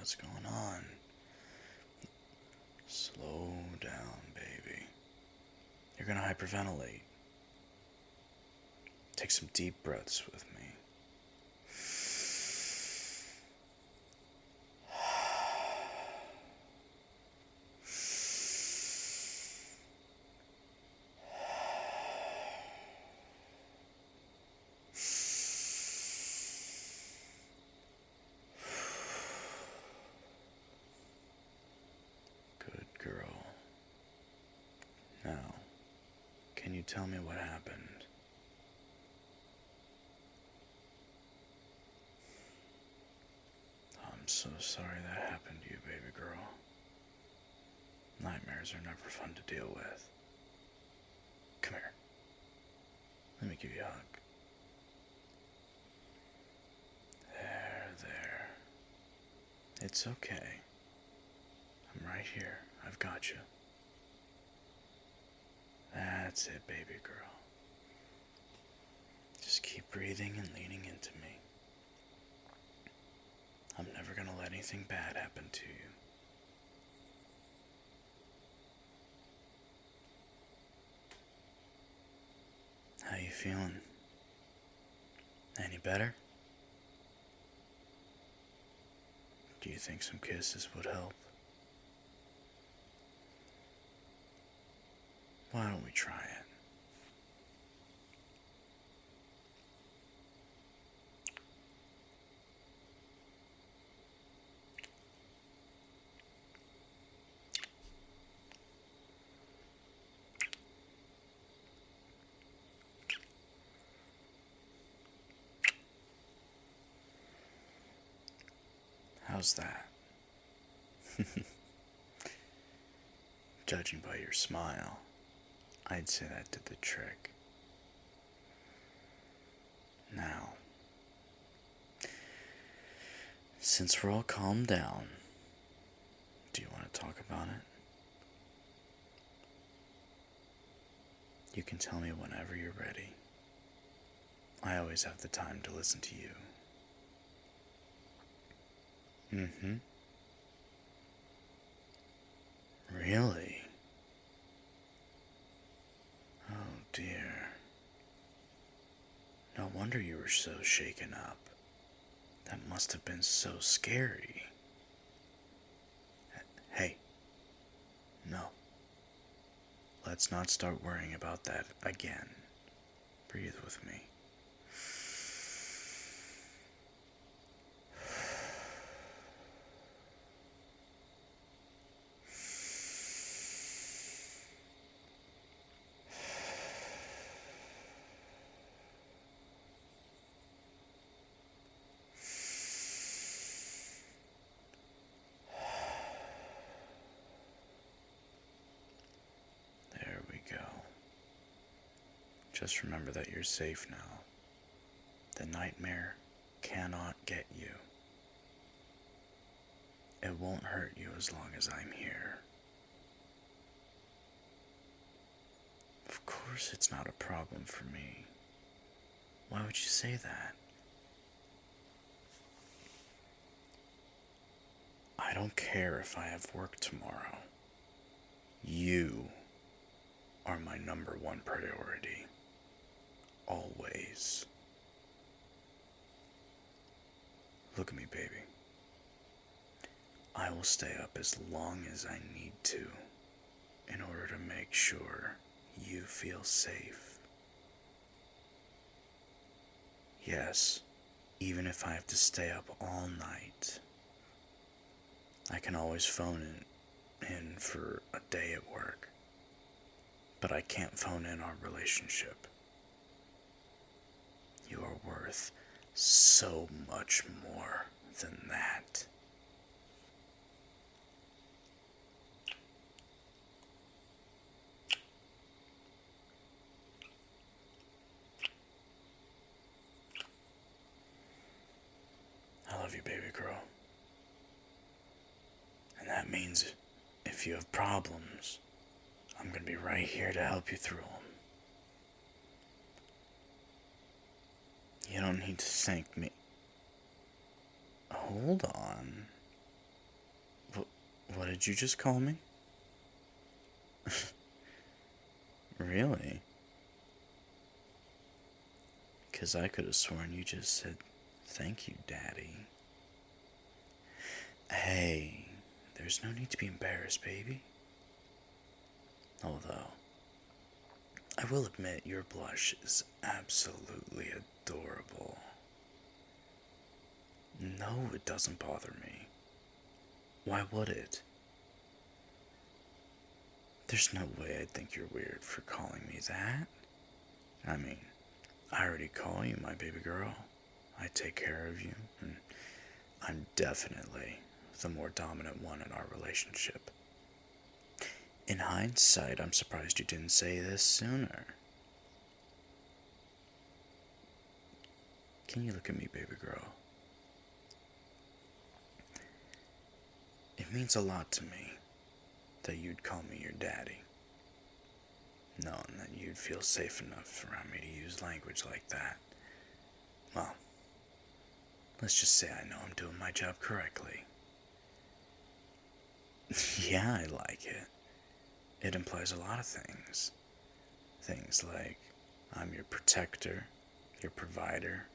what's going on. Slow down, baby. You're gonna hyperventilate. Take some deep breaths with me. Good girl. Now, can you tell me what happened? I'm so sorry that happened to you, baby girl. Nightmares are never fun to deal with. Come here. Let me give you a hug. There. It's okay. I'm right here. I've got you. That's it, baby girl. Just keep breathing and leaning into me. I'm never gonna let anything bad happen to you. How you feeling? Any better? Do you think some kisses would help? Why don't we try it? How's that? Judging by your smile, I'd say that did the trick. Now, since we're all calmed down, do you want to talk about it? You can tell me whenever you're ready. I always have the time to listen to you. Really? Oh dear. No wonder you were so shaken up. That must have been so scary. Hey. No. Let's not start worrying about that again. Breathe with me. There we go. Just remember that you're safe now. The nightmare cannot get you. It won't hurt you as long as I'm here. Of course it's not a problem for me. Why would you say that? I don't care if I have work tomorrow. You are my number one priority. Always. Look at me, baby. I will stay up as long as I need to in order to make sure you feel safe. Yes, even if I have to stay up all night. I can always phone in for a day at work, but I can't phone in our relationship. You are worth so much more than that. I love you, baby girl. And that means if you have problems, I'm going to be right here to help you through them. You don't need to thank me. Hold on. What did you just call me? Really? 'Cause I could have sworn you just said, "Thank you, Daddy." Hey, there's no need to be embarrassed, baby. Although, I will admit your blush is absolutely adorable. No, it doesn't bother me. Why would it? There's no way I'd think you're weird for calling me that. I mean, I already call you my baby girl. I take care of you, and I'm definitely the more dominant one in our relationship. In hindsight, I'm surprised you didn't say this sooner. Can you look at me, baby girl? It means a lot to me that you'd call me your daddy, knowing that you'd feel safe enough around me to use language like that. Well, let's just say I know I'm doing my job correctly. Yeah, I like it. It implies a lot of things. Things like I'm your protector, your provider,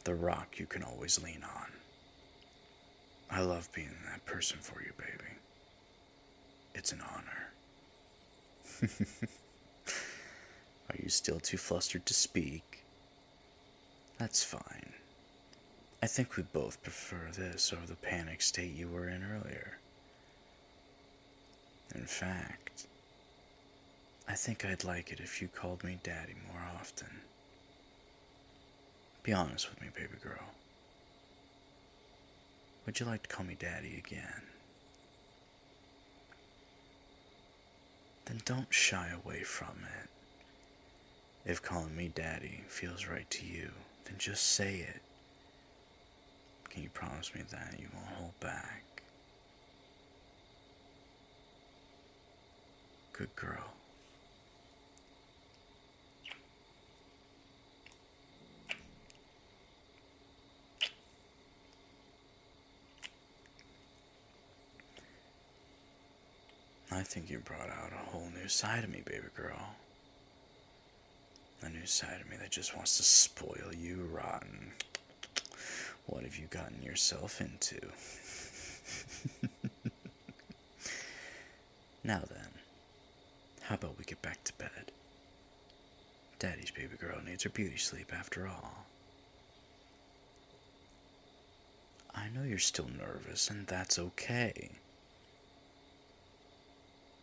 the rock you can always lean on. I love being that person for you, baby. It's an honor. Are you still too flustered to speak? That's fine. I think we both prefer this over the panic state you were in earlier. In fact, I think I'd like it if you called me Daddy more often. Be honest with me, baby girl. Would you like to call me Daddy again? Then don't shy away from it. If calling me Daddy feels right to you, then just say it. Can you promise me that you won't hold back? Good girl. I think you brought out a whole new side of me, baby girl. A new side of me that just wants to spoil you rotten. What have you gotten yourself into? Now then, how about we get back to bed? Daddy's baby girl needs her beauty sleep after all. I know you're still nervous, and that's okay.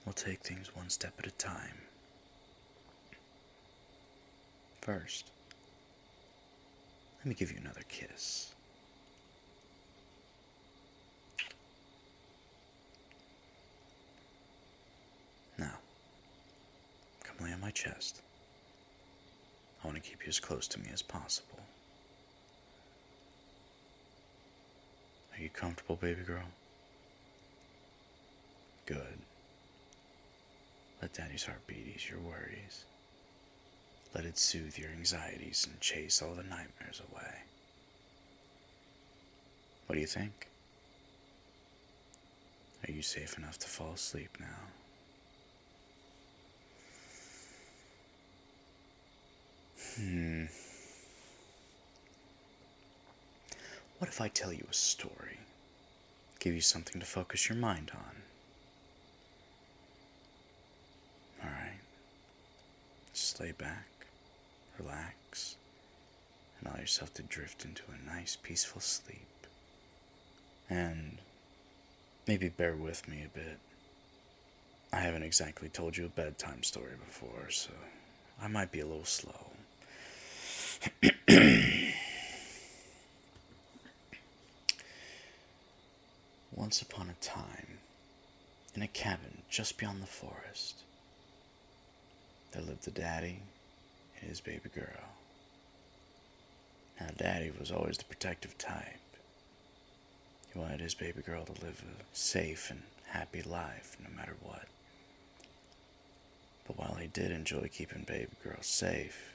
We'll take things one step at a time. First, let me give you another kiss. Now, come lay on my chest. I want to keep you as close to me as possible. Are you comfortable, baby girl? Good. Let Daddy's heartbeat ease your worries. Let it soothe your anxieties and chase all the nightmares away. What do you think? Are you safe enough to fall asleep now? What if I tell you a story? Give you something to focus your mind on. Alright. Just lay back, relax, and allow yourself to drift into a nice, peaceful sleep. And maybe bear with me a bit. I haven't exactly told you a bedtime story before, so I might be a little slow. Once upon a time, in a cabin just beyond the forest, there lived a daddy and his baby girl. Now, Daddy was always the protective type. He wanted his baby girl to live a safe and happy life no matter what. But while he did enjoy keeping baby girl safe,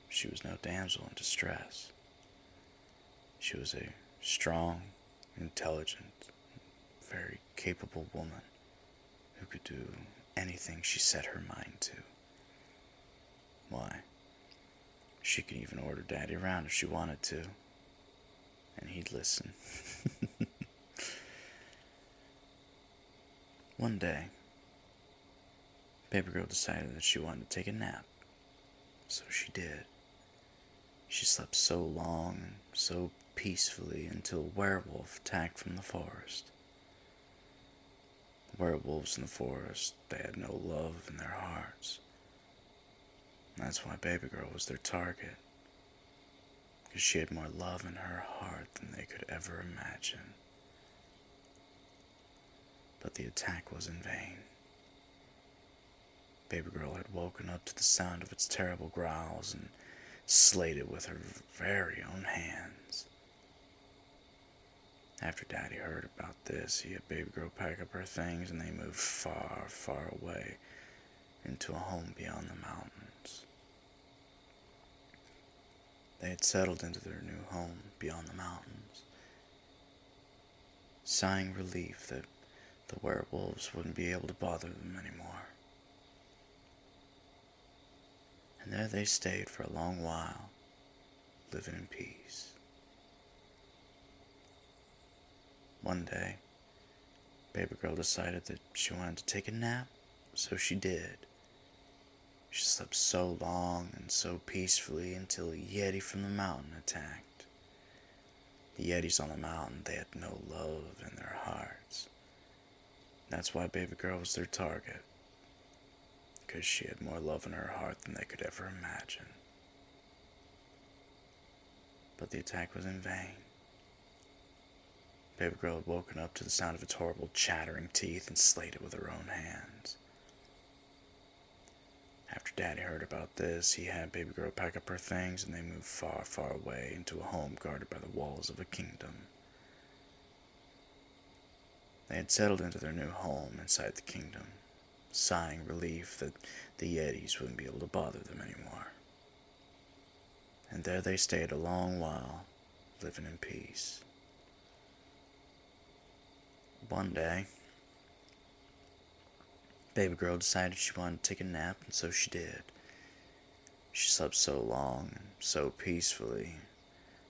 she was no damsel in distress. She was a strong, intelligent, very capable woman who could do anything she set her mind to. Why, she could even order Daddy around if she wanted to, and he'd listen. One day, Baby Girl decided that she wanted to take a nap, so she did. She slept so long and so peacefully until a werewolf attacked from the forest. The werewolves in the forest, they had no love in their hearts. That's why Baby Girl was their target, because she had more love in her heart than they could ever imagine. But the attack was in vain. Baby Girl had woken up to the sound of its terrible growls and slayed it with her very own hands. After Daddy heard about this, he had Baby Girl pack up her things and they moved far, far away into a home beyond the mountains. They had settled into their new home beyond the mountains, sighing relief that the werewolves wouldn't be able to bother them anymore. And there they stayed for a long while, living in peace. One day, Baby Girl decided that she wanted to take a nap, so she did. She slept so long and so peacefully until a Yeti from the mountain attacked. The Yetis on the mountain, they had no love in their hearts. That's why Baby Girl was their target, because she had more love in her heart than they could ever imagine. But the attack was in vain. Baby Girl had woken up to the sound of its horrible chattering teeth and slayed it with her own hands. After Daddy heard about this, he had Baby Girl pack up her things and they moved far, far away into a home guarded by the walls of a kingdom. They had settled into their new home inside the kingdom, sighing relief that the Yetis wouldn't be able to bother them anymore. And there they stayed a long while, living in peace. One day, Baby Girl decided she wanted to take a nap, and so she did. She slept so long and so peacefully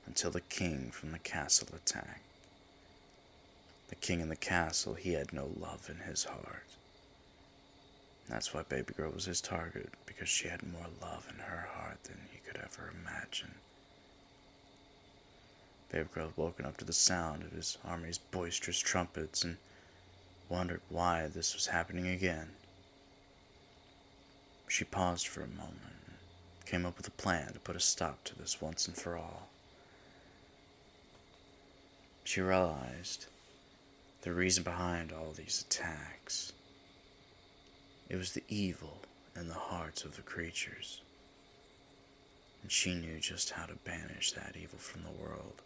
until the king from the castle attacked. The king in the castle, he had no love in his heart. That's why Baby Girl was his target, because she had more love in her heart than he could ever imagine. Baby Girl had woken up to the sound of his army's boisterous trumpets and wondered why this was happening again. She paused for a moment and came up with a plan to put a stop to this once and for all. She realized the reason behind all these attacks. It was the evil in the hearts of the creatures, and she knew just how to banish that evil from the world.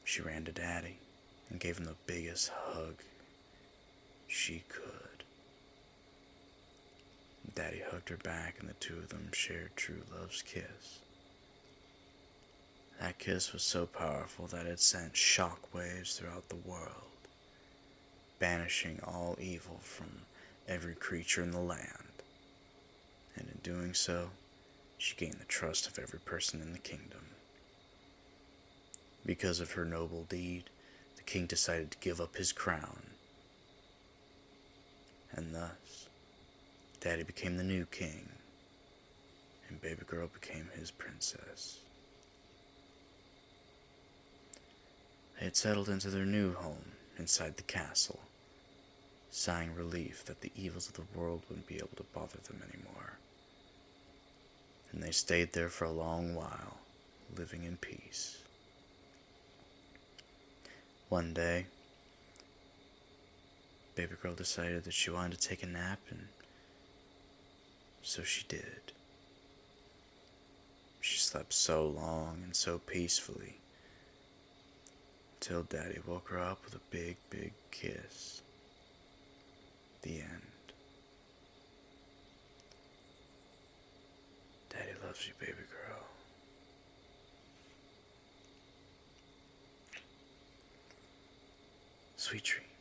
She ran to Daddy and gave him the biggest hug she could. Daddy hugged her back and the two of them shared true love's kiss. That kiss was so powerful that it sent shock waves throughout the world, banishing all evil from every creature in the land. And in doing so, she gained the trust of every person in the kingdom. Because of her noble deed, the king decided to give up his crown. And thus, Daddy became the new king, and Baby Girl became his princess. They had settled into their new home inside the castle, sighing relief that the evils of the world wouldn't be able to bother them anymore. And they stayed there for a long while, living in peace. One day, Baby Girl decided that she wanted to take a nap, and so she did. She slept so long and so peacefully until Daddy woke her up with a big, big kiss. The end. Daddy loves you, baby girl. Sweet dreams.